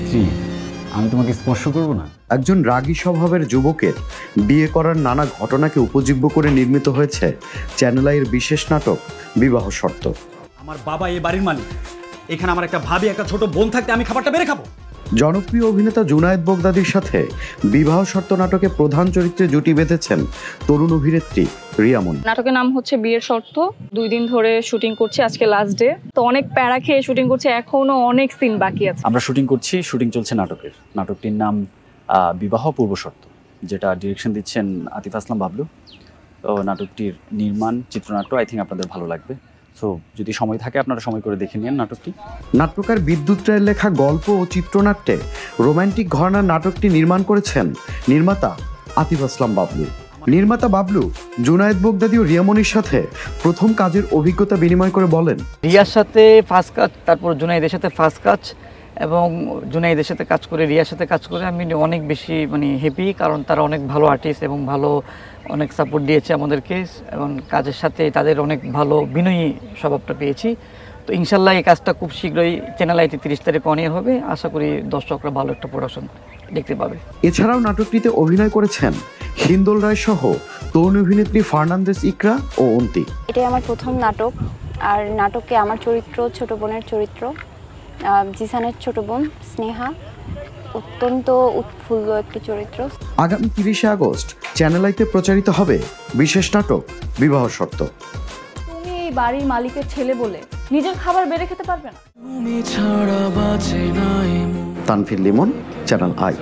অভিনেত্রী, আমি তোমাকে স্পর্শ করব না? একজন রাগী স্বভাবের যুবকের বিয়ে করার নানা ঘটনাকে উপজীব্য করে নির্মিত হয়েছে চ্যানেল আইয়ের বিশেষ নাটক বিবাহ শর্ত। আমার বাবা এই বাড়ির মালিক, এখানে আমার একটা ভাবি একটা ছোট বোন থাকতে আমি খাবারটা বেড়ে খাবো? জনপ্রিয় অভিনেতা জুনায়েদ বগদাদির সাথে বিবাহ শর্ত নাটকে প্রধান চরিত্রে জুটি বেঁধেছেন তরুণ অভিনেত্রী রিয়ামনি। নাটকের নাম হচ্ছে বিয়ের শর্ত। 2 দিন ধরে শুটিং করছি, আজকে লাস্ট ডে। তো অনেক প্যারা খেয়ে শুটিং করছি, এখনো অনেক সিন বাকি আছে। আমরা শুটিং চলছে নাটকের। নাটকটির নাম বিবাহ পূর্ব শর্ত, যেটা ডিরেকশন দিচ্ছেন আতিফ আসলাম বাবলু। তো নাটকটির নির্মাণ চিত্রনাট্য আই থিঙ্ক আপনাদের ভালো লাগবে। সো যদি সময় থাকে আপনারা সময় করে দেখে নিন নাটকটি। নাট্যকার বিদ্যুৎ রায়ের লেখা গল্প ও চিত্রনাট্যে রোমান্টিক ঘরানার নাটকটি নির্মাণ করেছেন নির্মাতা আতিফ আসলাম বাবলু। নির্মাতা বাবলু জুনায়েদ বগদাদি ও রিয়ামনির সাথে প্রথম কাজের অভিজ্ঞতা বিনিময় করে বলেন, রিয়ার সাথে ফার্স্ট কাজ, তারপর জুনায়েদের সাথে ফার্স্ট কাজ, এবং জুনায়েদের সাথে কাজ করে রিয়ার সাথে কাজ করে আমি অনেক বেশি হ্যাপি, কারণ তারা অনেক ভালো আর্টিস্ট এবং অনেক সাপোর্ট দিয়েছে আমাদেরকে, এবং কাজের সাথে তাদের অনেক ভালো বিনয়ী স্বভাবটা পেয়েছি। তো ইনশাল্লাহ এই কাজটা খুব শীঘ্রই চ্যানেল আইতে 30 তারিখ অন এয়ার হবে। আশা করি দর্শকরা ভালো একটা প্রোডাকশন দেখতে পাবে। এছাড়াও নাটকটিতে অভিনয় করেছেন হিন্দোল রায় সহ তরুণ অভিনেত্রী ফার্নান্দেস ইকরা ও অন্তি। এটাই আমার প্রথম নাটক, আর নাটকে আমার চরিত্র ছোট বোনের চরিত্র, জিসানের ছোট বোন স্নেহা, অত্যন্ত উৎফুল্ল একটি চরিত্র। আগামী 30শে আগস্ট চ্যানেল আইতে প্রচারিত হবে বিশেষ নাটক বিবাহ শর্ত। তুমি এই বাড়ির মালিকের ছেলে বলে নিজের খাবার বেড়ে খেতে পারবে না? Tanvir Limon, channel I.